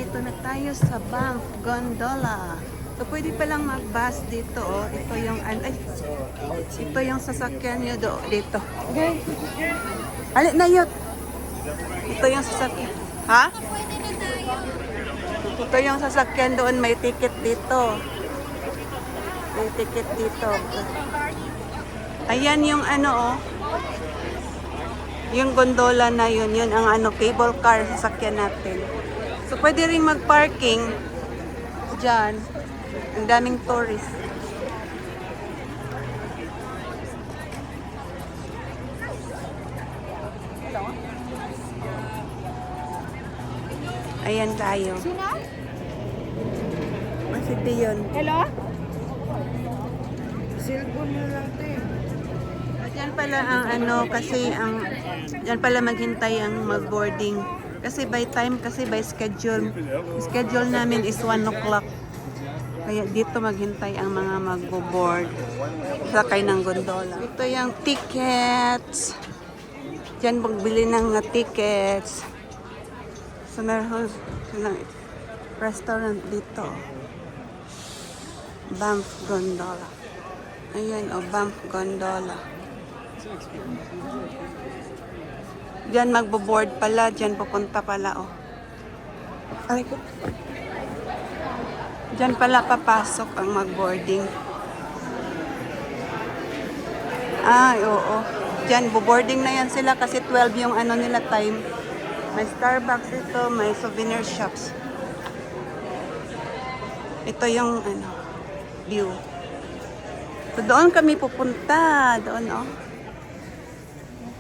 Dito na tayo sa Banff Gondola. So, pwede palang mag-bus dito, oh. Ito yung, ito yung sasakyan nyo dito. Okay. Halit na yun. Ito yung sasakyan. Ha? Ito yung sasakyan doon. May ticket dito. May ticket dito. Ayan yung ano, oh. Yung gondola na yun. Yun ang ano, cable car sasakyan natin. So, pwede rin mag-parking dyan. Ang daming tourist. Ayan tayo. Sino? Si Dion. Hello? Cellphone mo lang ito. Diyan pala ang ano, kasi ang diyan pala maghintay ang mag-boarding. Kasi by time, kasi by schedule. Schedule namin is 1 o'clock. Kaya dito maghintay ang mga mag-board. Sakay ng gondola. Ito yung tickets. Diyan magbili ng tickets. So meron silang restaurant dito. Banff Gondola. Ayan, o, Banff Gondola. Diyan magbo-board pala. Diyan pupunta pala, o. Aray ko. Diyan pala papasok ang mag-boarding. Ay, oo. Diyan, boarding na yan sila kasi 12 yung ano nila time. May Starbucks ito, may souvenir shops. Ito yung ano, view. So, doon kami pupunta. Doon, oh.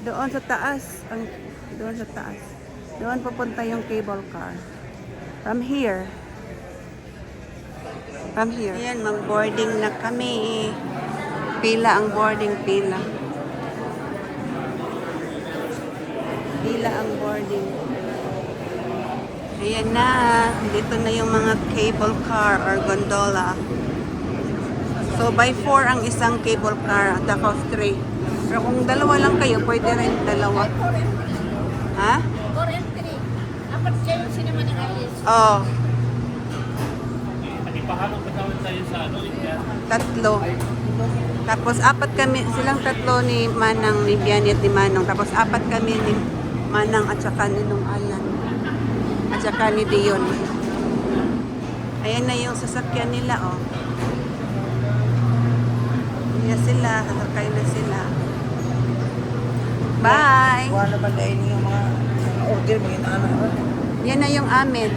Doon sa taas. Doon sa taas. Doon pupunta yung cable car. From here. From here. Ayan, mag-boarding na kami. Pila ang boarding, pila. Pila ang boarding. Ayan na. Dito na yung mga cable car or gondola. So, by 4 ang isang cable car at ako 3. Pero kung dalawa lang kayo, pwede rin dalawa. Ha? 4 and 3. Apat kayo sinema ni Alice. Oo. Paano patawin tayo sa ano, India? 3. Tapos 4 kami, silang 3 ni Manang, ni Biani at ni Manong. Tapos 4 kami ni Manang at saka ni Nung Alan. At saka ni Dion. Ayan na yung sasakyan nila, oh. Ayan sila, sasakay na sila. Bye! Wala naman dahil yung mga order mo, yung anak. Yan na yung amin.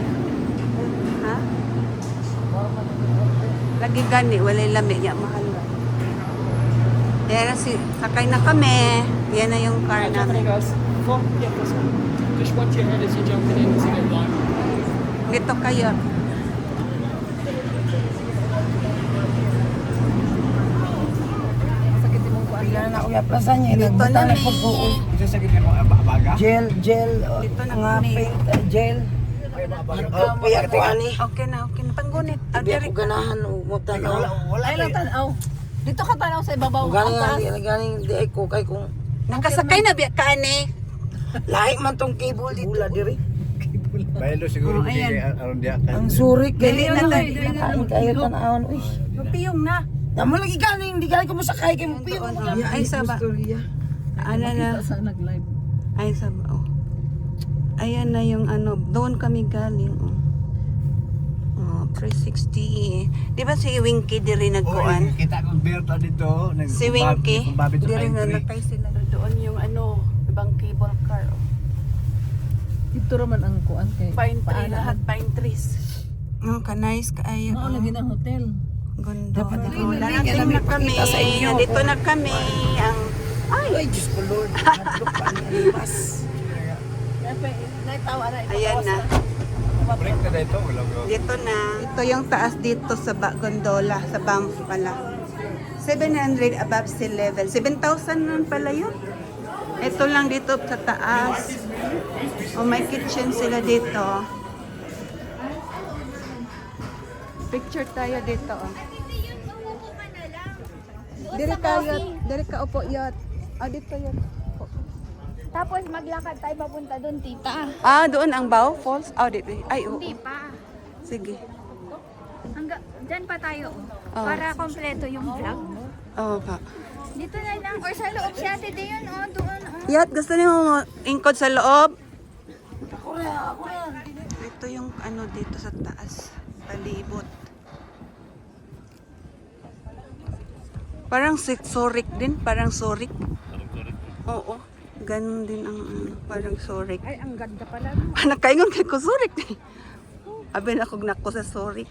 Ha? Lagi gani, walay lami. Yan, mahal ba? Yan na sakay na kami. Yan na yung car namin. Just watch your head as you're jumping in as you get blind. Dito kayo. Bigla na ako yaplasan niya. Dito Nagbutang na, na may. pagbuol. Isa sa ganyan mo, baga? Gel, Dito na nga kami. paint, gel. Oh, payak ko ani. Okay na, okay na. Panggunit. Payak ko ganahan, umutan ako. Ay lang tanaw. Dito ka tanaw sa ibabaw. Ganing, di ay ko, kay kung Nakasakay na biya ka, ane. lahi man tong cable dito. Bula diri. Bayalo siguro Oh, ayan. aron diya ka. Ang surik. Dili na tayo. Kain kayo tanawon. Uy. Piyong na. Namo lagi ganing, di galing ko masakay kay mo piyo. Ay, saba. Ano na. Sa nag-live. Ay, saba. Oh. Ayan na yung ano. Doon kami galing. Oh. Oh, 360. Di ba si Winky diri nagkuan? Kita ko Berta dito. Si Winky. Kumbabit sa Diri pine na tree. nakay sila. Doon yung ano. Ibang cable car. Oh. Dito raman ang kuan kay. Pine tree. Lahat pine trees. Oh, ka-nice kaayo. Mao lagi ng hotel. Ganda. Dapat ikaw na Narating lang na kami. ipakita sa inyo. Dito na kami. Ang Ay, Diyos ko Lord. Natlok pa niya lipas. ayan na. Break na dito, wala ko. Dito na. Ito yung taas dito sa gondola. Sa Banff pala. 700 above sea level. 7,000 nun pala yun. Ito lang dito sa taas. Oh, may kitchen sila dito. Picture tayo dito. Oh. Diri kayo. Diri ka upo yot. Ah, dito yot. Tapos maglakad tayo papunta doon, tita. Ah, doon ang Bao Falls? Ah, dito. Ay, oo. Hindi pa. Sige. Diyan pa tayo. Oh. Para kompleto yung vlog. Oo pa. Dito na lang. Or sa loob si Ate Dayon. Oh, doon. Oh. Yat, gusto niyo mo ingkod sa loob? Ito yung ano dito sa taas. Palibot. Parang sorik din. Parang sorik. Oo. Ganon din ang parang sorik. Ay, ang ganda pala. Nakaingon kay ko sorik. Abi na kog nako sa sorik.